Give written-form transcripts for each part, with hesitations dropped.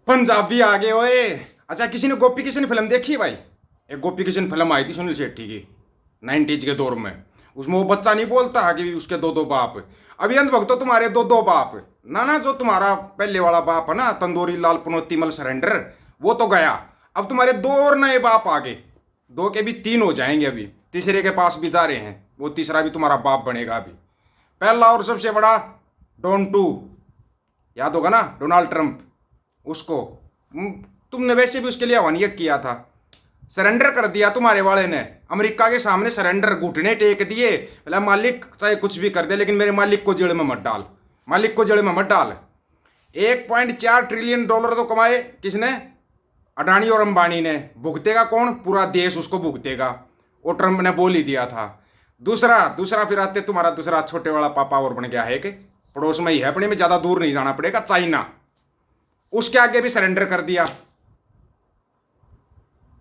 पंजाबी आ गए ओए। अच्छा, किसी ने गोपी किशन फिल्म देखी है भाई? एक गोपी किशन फिल्म आई थी सुनील शेट्टी की, 90s के दौर में। उसमें वो बच्चा नहीं बोलता है कि उसके दो दो बाप। अभी अंधभक्तो तुम्हारे दो दो बाप ना ना, जो तुम्हारा पहले वाला बाप है ना, तंदूरी लाल पनोतीमल सरेंडर, वो तो गया। अब तुम्हारे दो और नए बाप आ गए, दो के भी तीन हो जाएंगे। अभी तीसरे के पास भी जा रहे हैं, वो तीसरा भी तुम्हारा बाप बनेगा। अभी पहला और सबसे बड़ा डॉन टू, याद होगा ना, डोनाल्ड ट्रंप। उसको तुमने वैसे भी उसके लिए हवानियत किया था, सरेंडर कर दिया तुम्हारे वाले ने। अमेरिका के सामने सरेंडर, घुटने टेक दिए, बोला मालिक चाहे कुछ भी कर दे लेकिन मेरे मालिक को जेल में मत डाल, मालिक को जेल में मत डाल। 1.4 ट्रिलियन डॉलर तो कमाए किसने? अडानी और अंबानी ने। भुगतेगा कौन? पूरा देश उसको भुगतेगा, वो ट्रंप ने बोल ही दिया था। दूसरा दूसरा फिर आते तुम्हारा दूसरा छोटे वाला पापा और बन गया है कि पड़ोस में ही है अपने में, ज्यादा दूर नहीं जाना पड़ेगा, चाइना। उसके आगे भी सरेंडर कर दिया,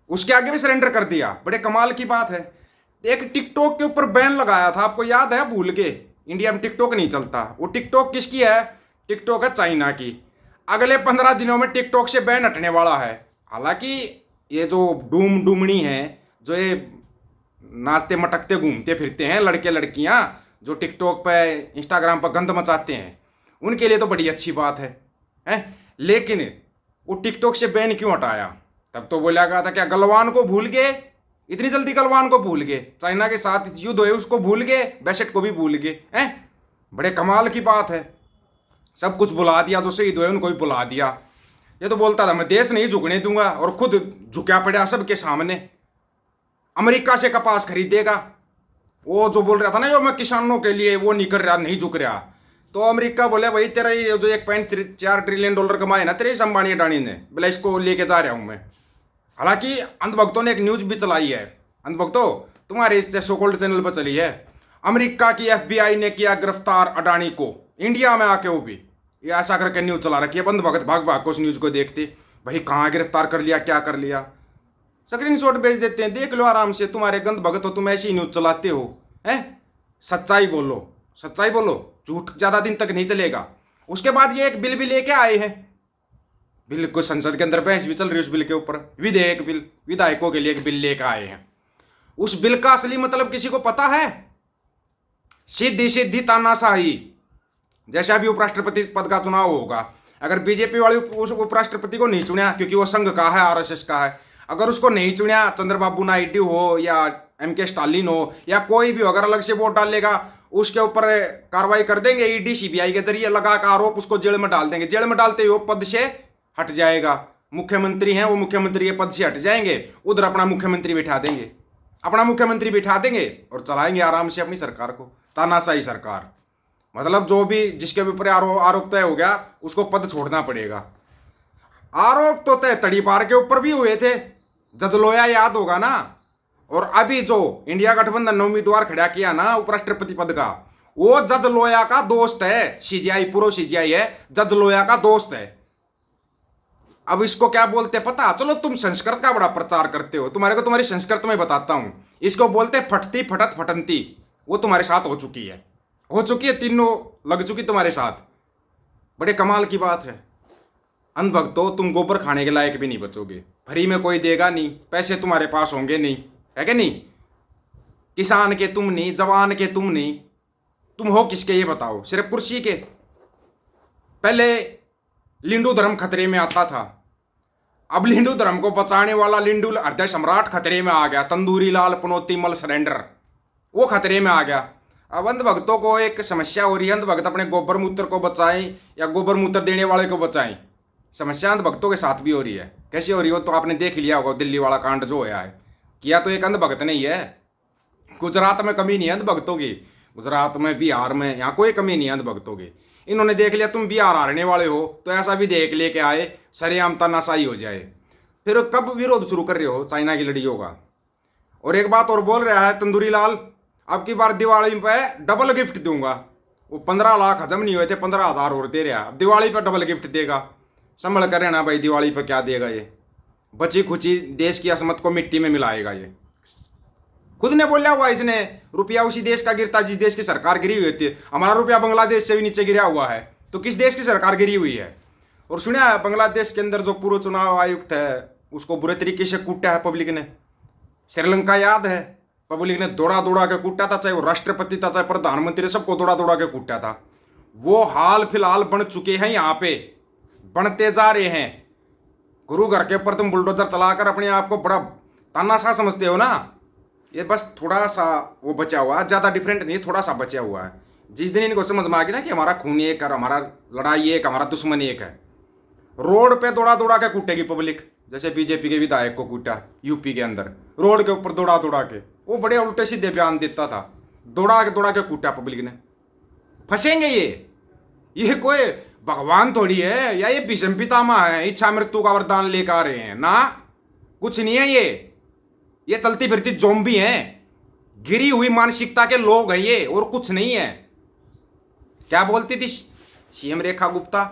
उसके आगे भी सरेंडर कर दिया। बड़े कमाल की बात है। एक टिकटॉक के ऊपर बैन लगाया था, आपको याद है? भूल के, इंडिया में टिकटॉक नहीं चलता। वो टिकटॉक किसकी है? टिकटॉक है चाइना की। अगले 15 दिनों में टिकटॉक से बैन हटने वाला है। हालांकि ये जो डूमनी है, जो ये नाचते मटकते घूमते फिरते हैं लड़के लड़कियां, जो टिकटॉक पे इंस्टाग्राम पर गंद मचाते हैं, उनके लिए तो बड़ी अच्छी बात है? लेकिन वो टिकटॉक से बैन क्यों हटाया? तब तो बोला गया था क्या गलवान को भूल गए? इतनी जल्दी गलवान को भूल गए? चाइना के साथ युद्ध हुए उसको भूल गए, बैशट को भी भूल गए हैं? बड़े कमाल की बात है। सब कुछ बुला दिया, जो शहीद हुए उनको भी बुला दिया। ये तो बोलता था मैं देश नहीं झुकने दूंगा, और खुद झुका पड़ा सबके सामने। अमेरिका से कपास खरीदेगा। वो जो बोल रहा था ना, जो मैं किसानों के लिए वो नहीं कर रहा, नहीं झुक रहा, तो अमेरिका बोले भाई तेरा ये जो 1.4 ट्रिलियन डॉलर कमाए ना तेरे अंबानी अडानी ने, बोले इसको लेके जा रहा हूं मैं। हालांकि अंधभक्तों ने एक न्यूज भी चलाई है, अंधभक्तों तुम्हारे इस सोकोल्ड चैनल पर चली है। अमेरिका की FBI ने किया गिरफ्तार अडानी को, इंडिया में आके। वो भी ये ऐसा करके न्यूज चला रखी है। अंधभक्त भाग भाग को उस न्यूज को देखते, भाई कहाँ गिरफ्तार कर लिया, क्या कर लिया। स्क्रीन शॉट भेज देते हैं, देख लो आराम से। तुम्हारे गंद भगत हो, तुम ऐसी न्यूज चलाते हो हैं? सच्चाई बोलो, सच्चाई बोलो, झूठ ज्यादा दिन तक नहीं चलेगा। उसके बाद ये एक बिल भी लेके आए हैं, बिल को संसद के अंदर बहस भी चल रही है उस बिल के ऊपर। विधेयक बिल, विधायकों के लिए एक बिल लेकर आए हैं। उस बिल का असली मतलब किसी को पता है? सीधी सीधी तानाशाही। जैसा भी उपराष्ट्रपति पद का चुनाव होगा, अगर बीजेपी वाले उस उपराष्ट्रपति को नहीं चुना क्योंकि वो संघ का है, RSS का है, अगर उसको नहीं चुना, चंद्रबाबू नायडू हो या MK स्टालिन हो या कोई भी हो, अगर अलग से वोट डालेगा, उसके ऊपर कार्रवाई कर देंगे। ED CBI के जरिए लगा कर आरोप, उसको जेल में डाल देंगे। जेल में डालते हुए पद से हट जाएगा। मुख्यमंत्री हैं वो, मुख्यमंत्री के पद से हट जाएंगे, उधर अपना मुख्यमंत्री बिठा देंगे, अपना मुख्यमंत्री बिठा देंगे और चलाएंगे आराम से अपनी सरकार को। तानाशाही सरकार, मतलब जो भी जिसके ऊपर आरोप तय हो गया उसको पद छोड़ना पड़ेगा। आरोप तो तय तड़ीपार के ऊपर भी हुए थे, जदलोया याद होगा ना। और अभी जो इंडिया गठबंधन ने उम्मीदवार खड़ा किया ना उपराष्ट्रपति पद का, वो जज लोया का दोस्त है। CGI, पूर्व CGI है, जज लोया का दोस्त है। अब इसको क्या बोलते पता? चलो तुम संस्कृत का बड़ा प्रचार करते हो, तुम्हारे को तुम्हारी संस्कृत में बताता हूं। इसको बोलते फटती फटत फटंती। वो तुम्हारे साथ हो चुकी है, हो चुकी है, तीनों लग चुकी तुम्हारे साथ। बड़े कमाल की बात है। अंधभक्तों तुम गोबर खाने के लायक भी नहीं बचोगे, फ्री में कोई देगा नहीं, पैसे तुम्हारे पास होंगे नहीं, है कि नहीं? किसान के तुम नहीं, जवान के तुम नहीं, तुम हो किसके ये बताओ? सिर्फ कुर्सी के। पहले लिंडू धर्म खतरे में आता था, अब लिंडू धर्म को बचाने वाला लिंडू हृदय सम्राट खतरे में आ गया। तंदूरी लाल पनोतीमल सरेंडर, वो खतरे में आ गया। अब अंधभक्तों को एक समस्या हो रही है, अंधभक्त अपने गोबर मूत्र को बचाएं या गोबर मूत्र देने वाले को बचाएं। समस्या अंधभक्तों के साथ भी हो रही है। कैसी हो रही हो तो आपने देख लिया होगा, दिल्ली वाला कांड जो होया है, किया तो एक अंधभक्त नहीं है। गुजरात में कमी नहीं है अंधभक्तों की, गुजरात में, बिहार में, यहाँ कोई कमी नहीं है अंधभक्तों की। इन्होंने देख लिया तुम बिहार हारने वाले हो, तो ऐसा भी देख लेके आए, सरेआम तानाशाही हो जाए। फिर कब विरोध शुरू कर रहे हो चाइना की लड़ियों का? और एक बात और बोल रहा है तंदूरी लाल, अब की बार दिवाली पे डबल गिफ्ट दूंगा। वो 15 लाख हजम नहीं हुए थे, 15,000 और दे रहा, अब दिवाली पर डबल गिफ्ट देगा। संभल कर रहना भाई, दिवाली पर क्या देगा ये? बची खुची देश की असमत को मिट्टी में मिलाएगा ये। खुद ने बोला हुआ इसने, रुपया उसी देश का गिरता जिस देश की सरकार गिरी हुई थी। हमारा रुपया बांग्लादेश से भी नीचे गिरा हुआ है, तो किस देश की सरकार गिरी हुई है? और सुना है बांग्लादेश के अंदर जो पूर्व चुनाव आयुक्त है उसको बुरे तरीके से कूटा है पब्लिक ने। श्रीलंका याद है, पब्लिक ने दौड़ा दौड़ा के कूटा था, चाहे वो राष्ट्रपति था चाहे प्रधानमंत्री, सबको दौड़ा दौड़ा के कूटा था। वो हाल फिलहाल बन चुके हैं, यहाँ पे बनते जा रहे हैं। गुरु घर के ऊपर तुम बुलडोजर चलाकर अपने आप को बड़ा तानाशाह समझते हो ना, ये बस थोड़ा सा वो बचा हुआ है, ज़्यादा डिफरेंट नहीं, थोड़ा सा बचा हुआ है। जिस दिन इनको समझ में आ गया ना कि हमारा खून एक है, हमारा लड़ाई एक, हमारा दुश्मन एक है, रोड पे दौड़ा दौड़ा के कूटेगी पब्लिक। जैसे बीजेपी के विधायक को कूटा यूपी के अंदर, रोड के ऊपर दौड़ा दौड़ा के, वो बड़े उल्टे सीधे बयान देता था, दौड़ा के कूटा पब्लिक ने। फंसेंगे ये कोई भगवान थोड़ी है, या ये भीष्म पितामह है, इच्छा मृत्यु का वरदान लेकर आ रहे हैं ना, कुछ नहीं है ये चलती फिरती ज़ॉम्बी हैं, गिरी हुई मानसिकता के लोग हैं ये, और कुछ नहीं है। क्या बोलती थी सीएम रेखा गुप्ता,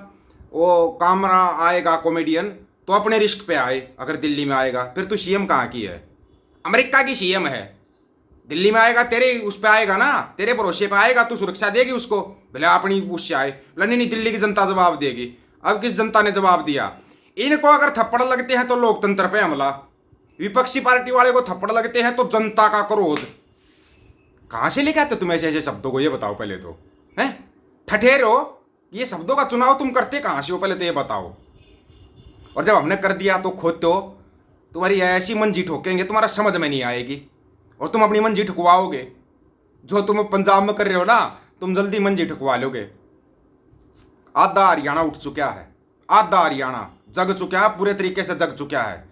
वो कामरा आएगा कॉमेडियन तो अपने रिस्क पे आए, अगर दिल्ली में आएगा। फिर तू सीएम कहाँ की है? अमेरिका की सीएम है, दिल्ली में आएगा तेरे उस पे आएगा ना, तेरे भरोसे पे आएगा, तू सुरक्षा देगी उसको, भले अपनी उससे आए, बोला नहीं दिल्ली की जनता जवाब देगी। अब किस जनता ने जवाब दिया? इनको अगर थप्पड़ लगते हैं तो लोकतंत्र पे हमला, विपक्षी पार्टी वाले को थप्पड़ लगते हैं तो जनता का क्रोध। कहां से लेके आते तुम ऐसे शब्दों को, ये बताओ पहले तो, हैं ठठेरो, ये शब्दों का चुनाव तुम करते कहां से हो, पहले तो ये बताओ। और जब हमने कर दिया तो खुद तो तुम्हारी ऐसी मंजी ठोकेंगे तुम्हारा समझ में नहीं आएगी, और तुम अपनी मंजी ठुकवाओगे। जो तुम पंजाब में कर रहे हो ना, तुम जल्दी मंजी ठुकवा लोगे। आधा हरियाणा उठ चुका है, आधा हरियाणा जग चुका है, पूरे तरीके से जग चुका है।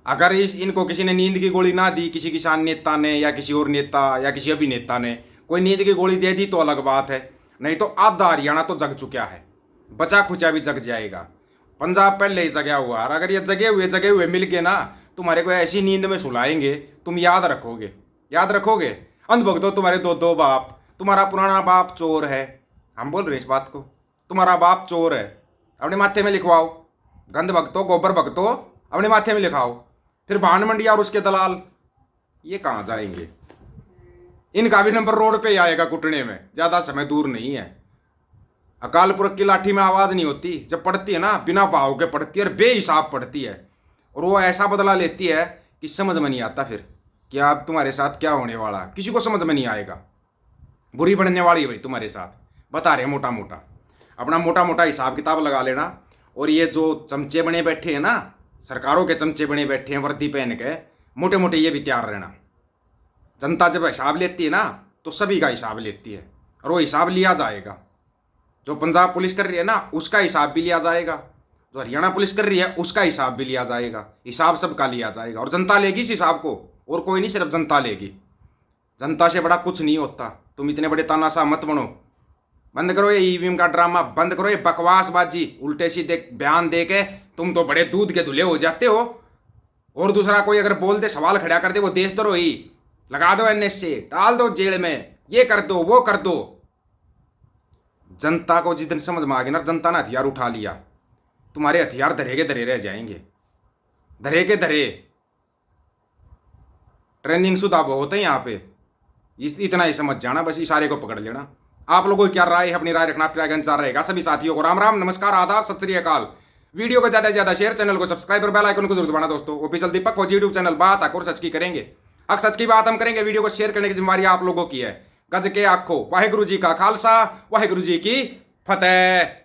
अगर इनको किसी ने नींद की गोली ना दी, किसी किसान नेता ने या किसी और नेता या किसी अभिनेता ने कोई नींद की गोली दे दी तो अलग बात है, नहीं तो आधा हरियाणा तो जग चुका है, बचा खुचा भी जग जाएगा। पंजाब पहले ही जगया हुआ है, अगर ये जगे हुए मिल के ना तुम्हारे को ऐसी नींद में सुलाएंगे, तुम याद रखोगे। अंधभक्तों, तुम्हारे दो बाप, तुम्हारा पुराना बाप चोर है, हम बोल रहे हैं इस बात को, तुम्हारा बाप चोर है, अपने माथे में लिखवाओ। गंध भक्तों, गोबर भक्तों, अपने माथे में लिखाओ। फिर भान मंडिया और उसके दलाल, ये कहाँ जाएंगे? इनका भी नंबर रोड पे ही आएगा कुटने में, ज़्यादा समय दूर नहीं है। अकाल पुरख की लाठी में आवाज़ नहीं होती, जब पड़ती है ना बिना भाव के पड़ती है और बेहिसाब पड़ती है, और वो ऐसा बदला लेती है कि समझ में नहीं आता फिर कि आप तुम्हारे साथ क्या होने वाला, किसी को समझ में नहीं आएगा। बुरी बनने वाली है भाई तुम्हारे साथ, बता रहे मोटा मोटा, अपना मोटा मोटा हिसाब किताब लगा लेना। और ये जो चमचे बने बैठे हैं ना, सरकारों के चमचे बने बैठे हैं वर्दी पहन के, मोटे मोटे ये भी तैयार रहना। जनता जब हिसाब लेती है ना तो सभी का हिसाब लेती है, और वो हिसाब लिया जाएगा। जो पंजाब पुलिस कर रही है ना उसका हिसाब भी लिया जाएगा, जो हरियाणा पुलिस कर रही है उसका हिसाब भी लिया जाएगा, हिसाब सबका लिया जाएगा। और जनता लेगी इस हिसाब को, और कोई नहीं, सिर्फ जनता लेगी। जनता से बड़ा कुछ नहीं होता, तुम इतने बड़े तानाशाह मत बनो। बंद करो ये ईवीएम का ड्रामा, बंद करो ये बकवासबाजी, उल्टे सीधे बयान दे के तुम तो बड़े दूध के धुले हो जाते हो। और दूसरा कोई अगर बोल दे, सवाल खड़ा कर दे, वो देशद्रोही, लगा दो एनएसए, डाल दो जेल में, ये कर दो वो कर दो। जनता को जिस दिन समझ में आ गया ना, जनता ने हथियार उठा लिया, तुम्हारे हथियार धरे के धरे रह जाएंगे, धरे के धरे। ट्रेनिंग शुदा बहुत है यहाँ पे, इतना ही समझ जाना, बस इशारे को पकड़ लेना। आप लोगों की क्या राय है, अपनी राय रखना, आपका अनुसार रहेगा। सभी साथियों को राम राम, नमस्कार, आदाब, सत श्री अकाल। वीडियो को ज्यादा से ज्यादा शेयर, चैनल को सब्सक्राइब और बेल आइकन को जरूर दबाना दोस्तों। ऑफिशियल दीपक फौजी यूट्यूब चैनल, बात हक और सच की करेंगे, हक सच की बात हम करेंगे। वीडियो को शेयर करने की जिम्मेवारी आप लोगों की है। गज के आखो, वाहेगुरु जी का खालसा, वाहेगुरु जी की फतेह।